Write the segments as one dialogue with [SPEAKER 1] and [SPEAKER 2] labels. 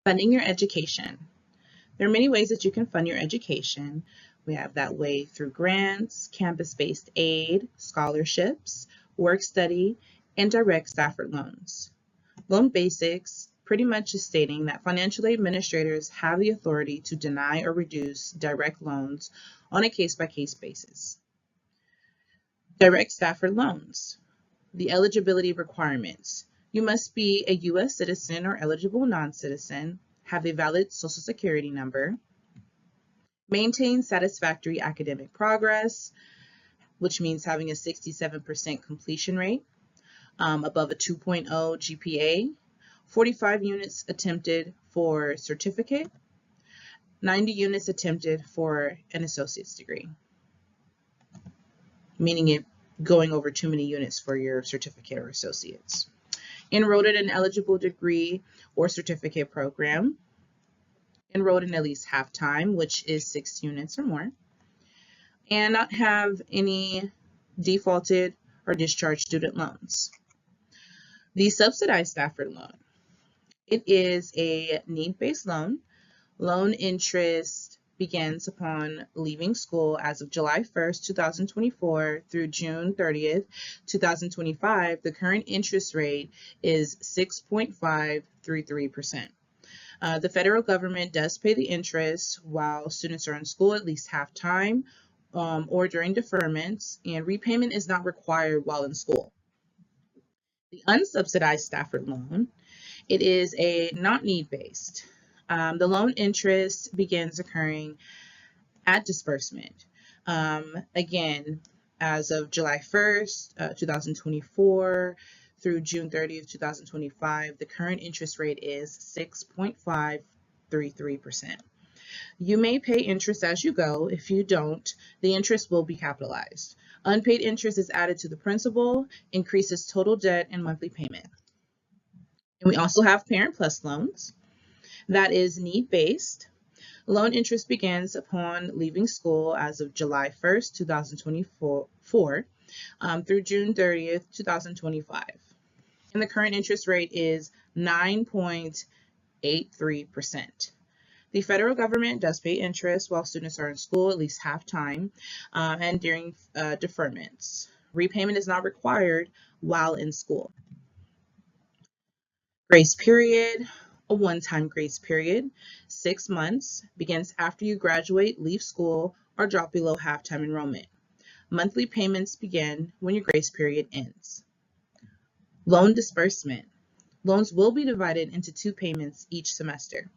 [SPEAKER 1] Funding your education. There are many ways that you can fund your education. We have that way through grants, campus-based aid, scholarships, work study, and direct Stafford loans. Loan basics pretty much is stating that financial aid administrators have the authority to deny or reduce direct loans on a case-by-case basis. Direct Stafford loans. The eligibility requirements. You must be a U.S. citizen or eligible non-citizen, have a valid Social Security number, maintain satisfactory academic progress, which means having a 67% completion rate, above a 2.0 GPA, 45 units attempted for certificate, 90 units attempted for an associate's degree, meaning it going over too many units for your certificate or associates. Enrolled in an eligible degree or certificate program, enrolled in at least half time, which is 6 units or more, and not have any defaulted or discharged student loans. The subsidized Stafford loan. It is a need-based loan. Loan interest begins upon leaving school as of July 1st, 2024 through June 30th, 2025. The current interest rate is 6.533%. The federal government does pay the interest while students are in school at least half time or during deferments, and repayment is not required while in school. The unsubsidized Stafford loan, it is a not need-based. The loan interest begins occurring at disbursement. Again, as of July 1st, 2024 through June 30th, 2025, the current interest rate is 6.533%. You may pay interest as you go. If you don't, the interest will be capitalized. Unpaid interest is added to the principal, increases total debt and monthly payment. And we also have Parent Plus loans. That is need-based. Loan interest begins upon leaving school as of July 1st, 2024 through June 30th, 2025. And the current interest rate is 9.83%. The federal government does pay interest while students are in school at least half time and during deferments. Repayment is not required while in school. Grace period, a one-time grace period, 6 months, begins after you graduate, leave school, or drop below half-time enrollment. Monthly payments begin when your grace period ends. Loan disbursement. Loans will be divided into 2 payments each semester.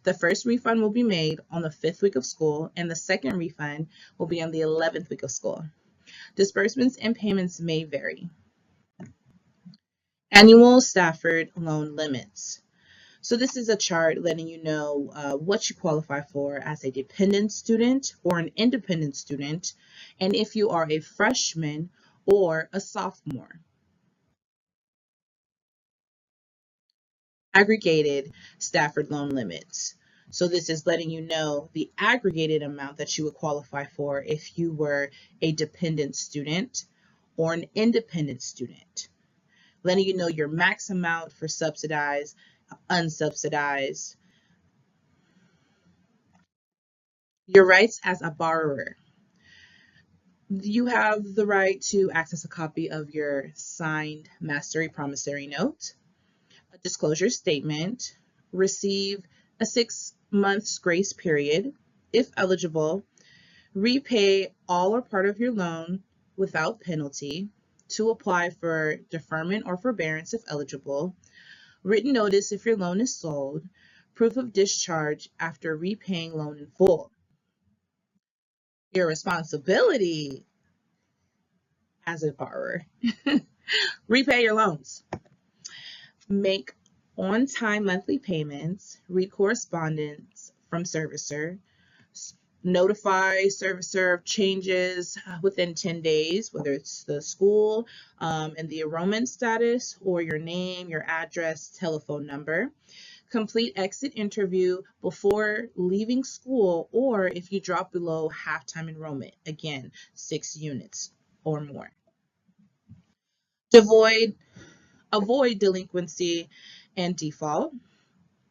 [SPEAKER 1] The first refund will be made on the 5th week of school, and the second refund will be on the 11th week of school. Disbursements and payments may vary. Annual Stafford loan limits. So this is a chart letting you know what you qualify for as a dependent student or an independent student, and if you are a freshman or a sophomore. Aggregated Stafford loan limits. So this is letting you know the aggregated amount that you would qualify for if you were a dependent student or an independent student. Letting you know your max amount for subsidized, unsubsidized. Your rights as a borrower. You have the right to access a copy of your signed mastery promissory note, a disclosure statement, receive a 6 months grace period, if eligible, repay all or part of your loan without penalty, to apply for deferment or forbearance if eligible, written notice if your loan is sold, proof of discharge after repaying loan in full. Your responsibility as a borrower. Repay your loans. Make on-time monthly payments, read correspondence from servicer, notify servicer of changes within 10 days, whether it's the school and the enrollment status or your name, your address, telephone number. Complete exit interview before leaving school, or if you drop below half-time enrollment, again, 6 units or more. Avoid delinquency and default.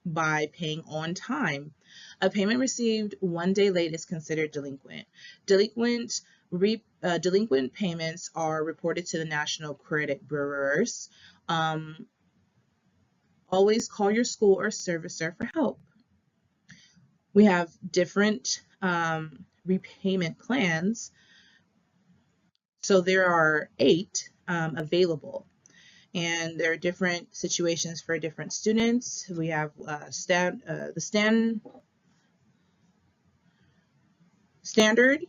[SPEAKER 1] by paying on time. A payment received one day late is considered delinquent. Delinquent payments are reported to the National Credit Bureaus. Um, Always call your school or servicer for help. We have different repayment plans. So there are 8 available, and there are different situations for different students. We have standard,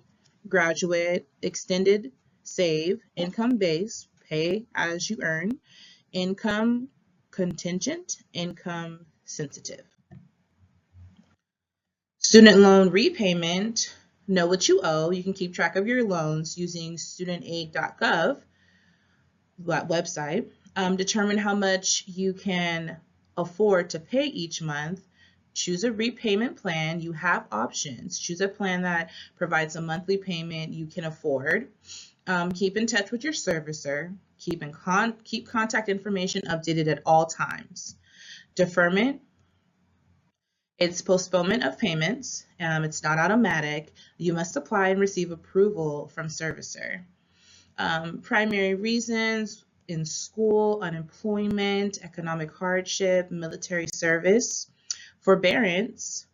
[SPEAKER 1] graduate, extended, save, income-based, pay as you earn, income contingent, income sensitive. Student loan repayment, know what you owe. You can keep track of your loans using studentaid.gov website. Determine how much you can afford to pay each month. Choose a repayment plan. You have options. Choose a plan that provides a monthly payment you can afford. Keep in touch with your servicer. Keep contact information updated at all times. Deferment, it's postponement of payments. It's not automatic. You must apply and receive approval from servicer. Primary reasons: in school, unemployment, economic hardship, military service. Forbearance.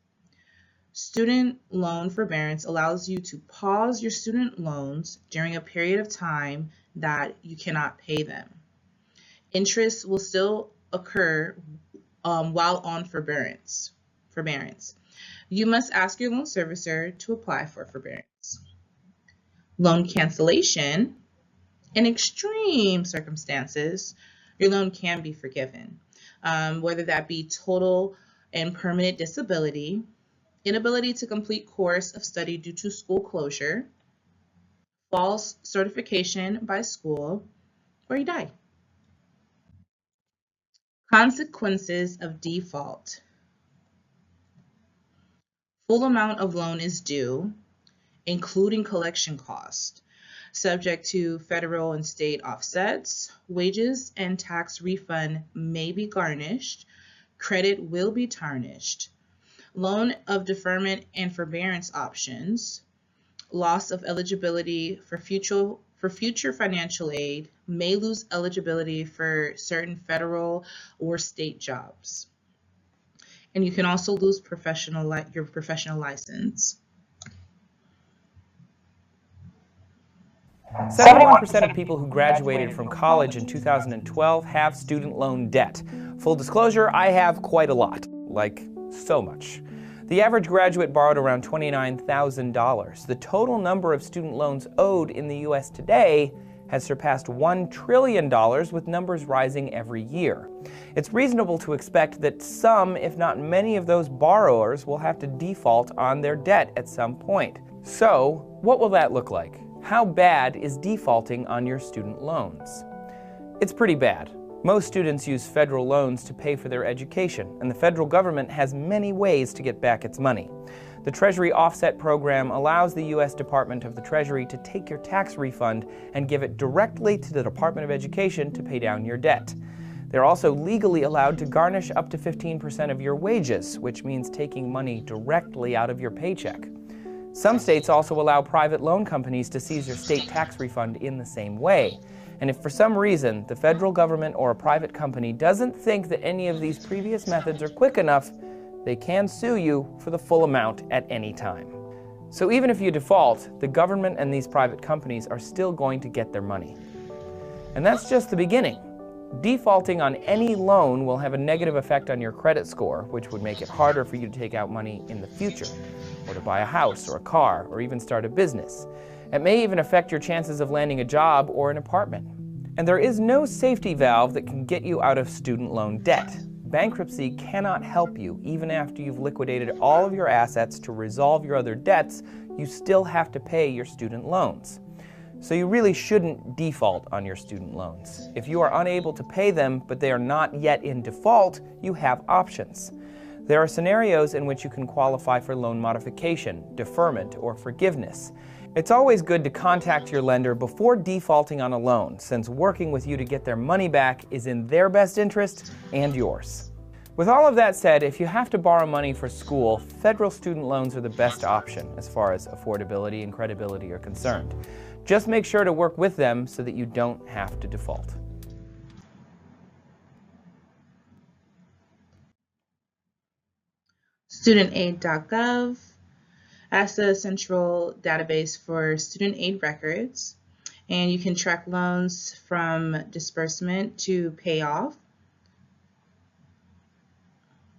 [SPEAKER 1] Student loan forbearance allows you to pause your student loans during a period of time that you cannot pay them. Interest will still occur while on forbearance. You must ask your loan servicer to apply for forbearance. Loan cancellation. In extreme circumstances, your loan can be forgiven, whether that be total and permanent disability, inability to complete course of study due to school closure, false certification by school, or you die. Consequences of default. Full amount of loan is due, including collection cost, subject to federal and state offsets. Wages and tax refund may be garnished. Credit will be tarnished. Loan of deferment and forbearance options. Loss of eligibility for future financial aid. May lose eligibility for certain federal or state jobs. And you can also lose your professional license.
[SPEAKER 2] 71% of people who graduated from college in 2012 have student loan debt. Full disclosure, I have quite a lot, like so much. The average graduate borrowed around $29,000. The total number of student loans owed in the U.S. today has surpassed $1 trillion, with numbers rising every year. It's reasonable to expect that some, if not many, of those borrowers will have to default on their debt at some point. So, what will that look like? How bad is defaulting on your student loans? It's pretty bad. Most students use federal loans to pay for their education, and the federal government has many ways to get back its money. The Treasury Offset Program allows the U.S. Department of the Treasury to take your tax refund and give it directly to the Department of Education to pay down your debt. They're also legally allowed to garnish up to 15% of your wages, which means taking money directly out of your paycheck. Some states also allow private loan companies to seize your state tax refund in the same way. And if for some reason the federal government or a private company doesn't think that any of these previous methods are quick enough, they can sue you for the full amount at any time. So even if you default, the government and these private companies are still going to get their money. And that's just the beginning. Defaulting on any loan will have a negative effect on your credit score, which would make it harder for you to take out money in the future, or to buy a house or a car, or even start a business. It may even affect your chances of landing a job or an apartment. And there is no safety valve that can get you out of student loan debt. Bankruptcy cannot help you. Even after you've liquidated all of your assets to resolve your other debts, you still have to pay your student loans. So you really shouldn't default on your student loans. If you are unable to pay them, but they are not yet in default, you have options. There are scenarios in which you can qualify for loan modification, deferment, or forgiveness. It's always good to contact your lender before defaulting on a loan, since working with you to get their money back is in their best interest and yours. With all of that said, if you have to borrow money for school, federal student loans are the best option as far as affordability and credibility are concerned. Just make sure to work with them so that you don't have to default.
[SPEAKER 1] Studentaid.gov. That's the central database for student aid records, and you can track loans from disbursement to payoff,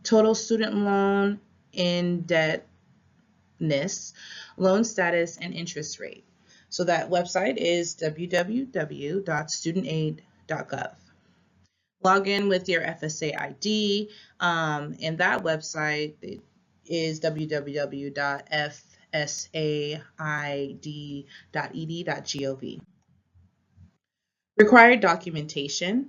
[SPEAKER 1] total student loan indebtedness, loan status, and interest rate. So that website is www.studentaid.gov. Log in with your FSA ID, and that website is www.fsaid.ed.gov. Required documentation: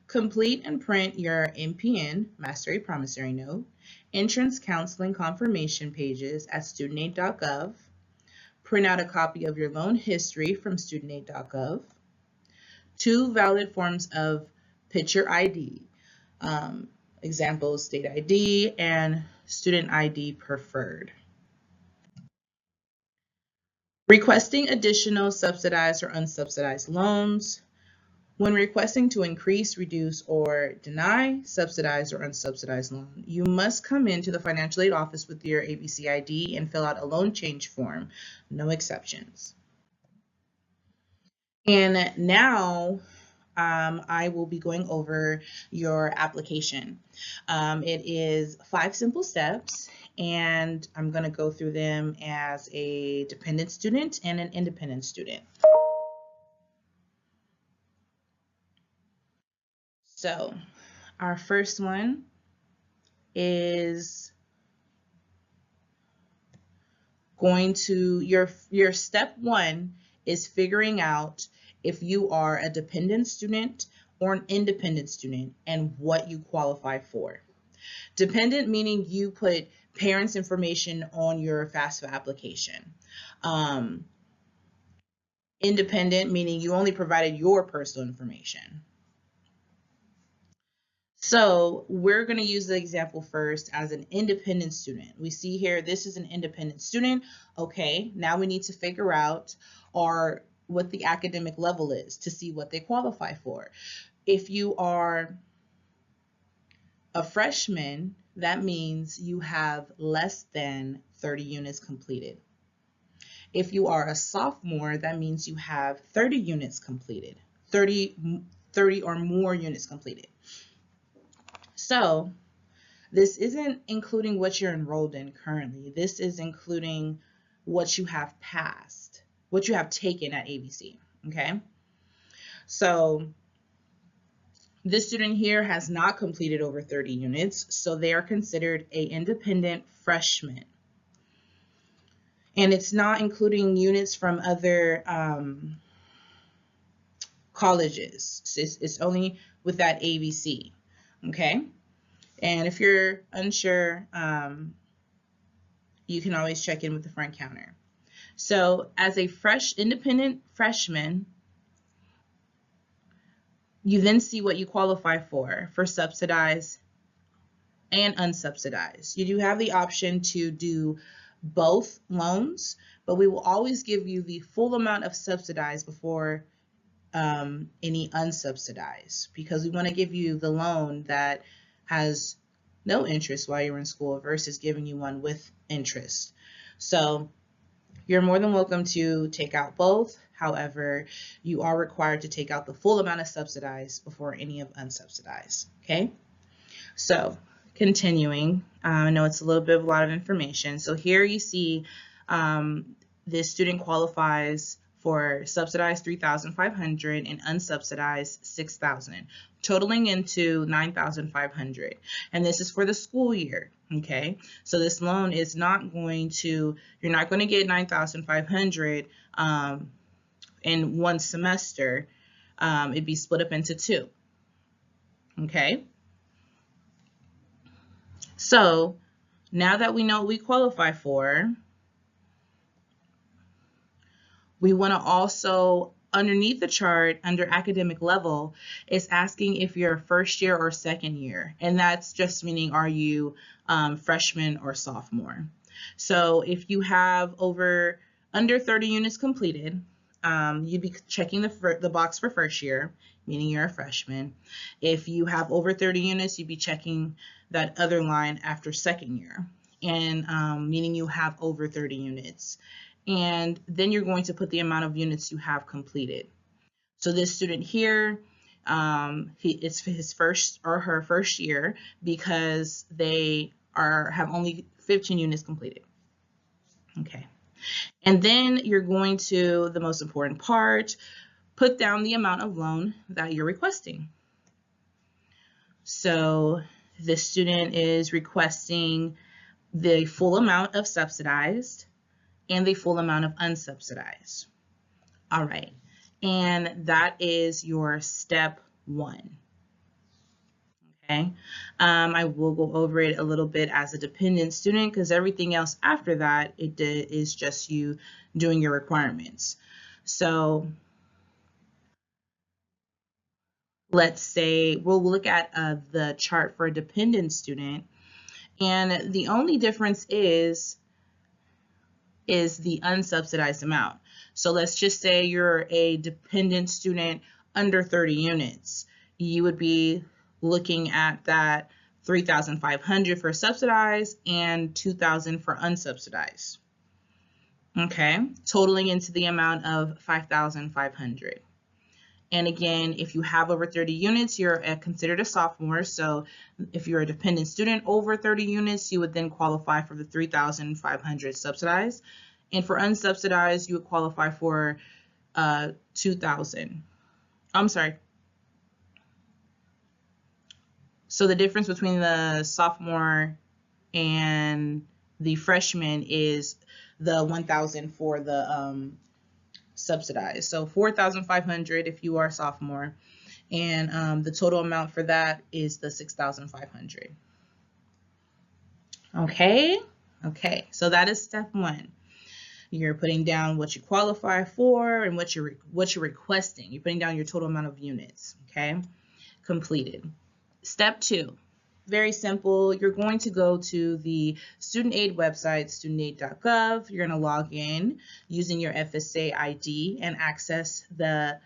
[SPEAKER 1] complete and print your MPN, Master Aid Promissory Note, entrance counseling confirmation pages at studentaid.gov, print out a copy of your loan history from studentaid.gov, 2 valid forms of picture ID, examples state ID and student ID preferred. Requesting additional subsidized or unsubsidized loans. When requesting to increase, reduce, or deny subsidized or unsubsidized loan, you must come into the financial aid office with your AVC ID and fill out a loan change form, no exceptions. And now I will be going over your application. It is 5 simple steps, and I'm going to go through them as a dependent student and an independent student. So our first one is going to, your step 1 is figuring out if you are a dependent student or an independent student and what you qualify for. Dependent meaning you put parents' information on your FAFSA application. Independent meaning you only provided your personal information. So we're going to use the example first as an independent student. We see here, this is an independent student. Okay, now we need to figure out what the academic level is to see what they qualify for. If you are a freshman, that means you have less than 30 units completed. If you are a sophomore, that means you have 30 units completed, 30 or more units completed. So this isn't including what you're enrolled in currently. This is including what you have passed, what you have taken at AVC, okay? So this student here has not completed over 30 units, so they are considered an independent freshman. And it's not including units from other colleges. It's only with that AVC, okay? And if you're unsure, you can always check in with the front counter. So as a independent freshman, you then see what you qualify for subsidized and unsubsidized. You do have the option to do both loans, but we will always give you the full amount of subsidized before any unsubsidized, because we want to give you the loan that has no interest while you're in school versus giving you one with interest. So you're more than welcome to take out both. However, you are required to take out the full amount of subsidized before any of unsubsidized. Okay, so continuing, I know it's a lot of information. So here you see this student qualifies for subsidized $3,500 and unsubsidized $6,000, totaling into $9,500. And this is for the school year. Okay, so this loan is not going to, you're not going to get $9,500 in one semester. It'd be split up into 2. Okay, so now that we know what we qualify for, we want to also underneath the chart under academic level, it's asking if you're first year or second year. And that's just meaning, are you freshman or sophomore? So if you have under 30 units completed, you'd be checking the box for first year, meaning you're a freshman. If you have over 30 units, you'd be checking that other line after second year, and meaning you have over 30 units. And then you're going to put the amount of units you have completed. So this student here, it's his first or her first year because they have only 15 units completed. Okay. And then you're going to the most important part, put down the amount of loan that you're requesting. So the student is requesting the full amount of subsidized and the full amount of unsubsidized. All right, and that is your step 1. Okay, I will go over it a little bit as a dependent student because everything else after that is just you doing your requirements. So let's say we'll look at the chart for a dependent student, and the only difference is the unsubsidized amount. So let's just say you're a dependent student under 30 units. You would be looking at that 3,500 for subsidized and 2,000 for unsubsidized. Okay, totaling into the amount of 5,500. And again, if you have over 30 units, you're considered a sophomore. So if you're a dependent student over 30 units, you would then qualify for the 3,500 subsidized. And for unsubsidized, you would qualify for 2,000. I'm sorry. So the difference between the sophomore and the freshman is the 1,000 for the subsidized. So 4,500 if you are a sophomore, and the total amount for that is the 6,500. Okay, so that is step 1. You're putting down what you qualify for and what you're requesting. You're putting down your total amount of units. Okay, completed. Step 2, very simple. You're going to go to the student aid website, studentaid.gov. You're going to log in using your FSA ID and access the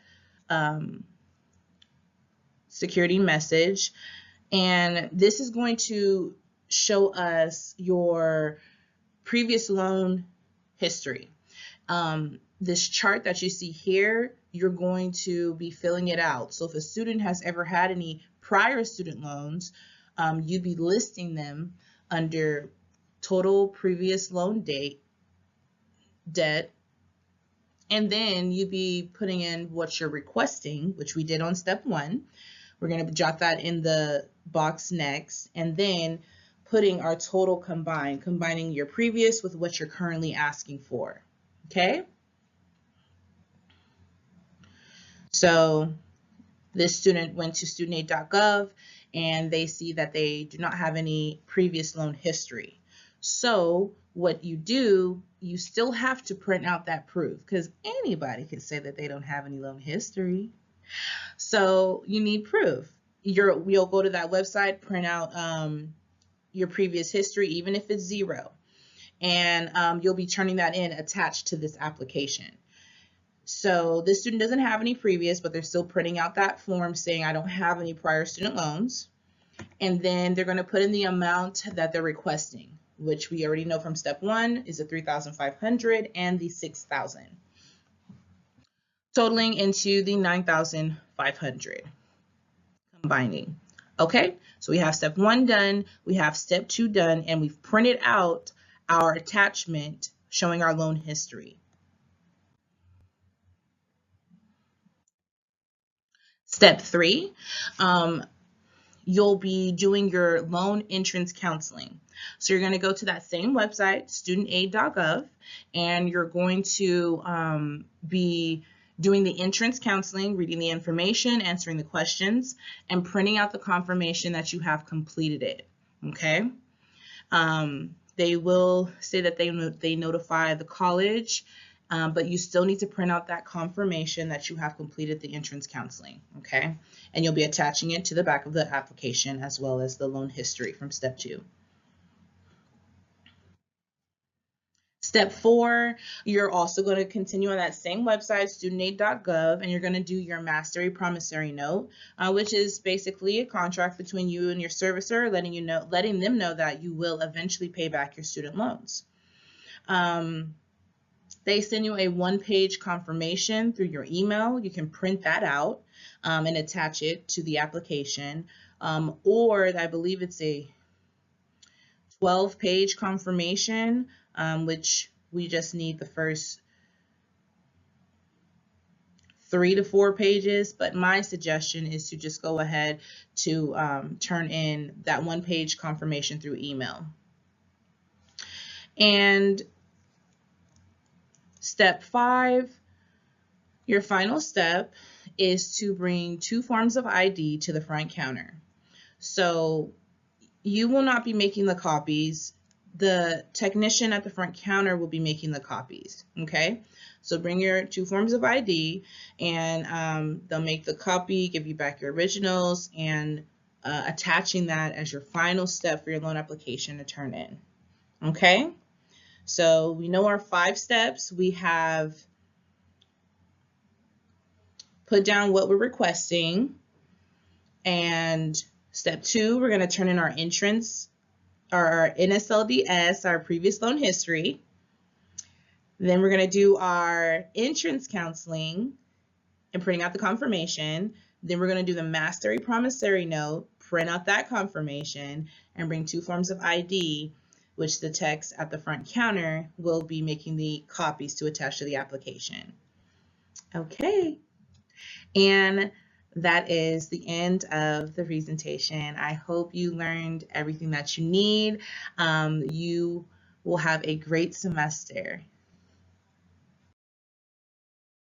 [SPEAKER 1] security message. And this is going to show us your previous loan history. This chart that you see here, you're going to be filling it out. So if a student has ever had any prior student loans, you'd be listing them under total previous loan debt, and then you'd be putting in what you're requesting, which we did on step 1. We're going to jot that in the box next, and then putting our total combining your previous with what you're currently asking for. Okay? So this student went to studentaid.gov and they see that they do not have any previous loan history. So what you do, you still have to print out that proof because anybody could say that they don't have any loan history. So you need proof. You'll go to that website, print out your previous history, even if it's 0, and you'll be turning that in attached to this application. So this student doesn't have any previous, but they're still printing out that form saying I don't have any prior student loans. And then they're going to put in the amount that they're requesting, which we already know from step 1 is the 3,500 and the 6,000, totaling into the 9,500 combining. Okay, so we have step 1 done, we have step 2 done, and we've printed out our attachment showing our loan history. Step 3, you'll be doing your loan entrance counseling. So you're going to go to that same website, studentaid.gov, and you're going to be doing the entrance counseling, reading the information, answering the questions, and printing out the confirmation that you have completed it. Okay? They will say that they notify the college but you still need to print out that confirmation that you have completed the entrance counseling, okay? And you'll be attaching it to the back of the application as well as the loan history from step 2. Step 4, you're also going to continue on that same website, studentaid.gov, and you're going to do your mastery promissory note, which is basically a contract between you and your servicer, letting them know that you will eventually pay back your student loans. They send you a 1-page confirmation through your email. You can print that out and attach it to the application, or I believe it's a 12-page confirmation, which we just need the first 3 to 4 pages, but my suggestion is to just go ahead to turn in that 1-page confirmation through email. And step 5, your final step is to bring 2 forms of ID to the front counter. So you will not be making the copies. The technician at the front counter will be making the copies, okay? So bring your 2 forms of ID, and they'll make the copy, give you back your originals, and attaching that as your final step for your loan application to turn in, okay? So we know our 5 steps. We have put down what we're requesting, and step 2, we're going to turn in our entrance, our NSLDS, our previous loan history. Then we're going to do our entrance counseling and printing out the confirmation. Then we're going to do the mastery promissory note, print out that confirmation, and bring 2 forms of ID, which the techs at the front counter will be making the copies to attach to the application. Okay, and that is the end of the presentation. I hope you learned everything that you need. You will have a great semester.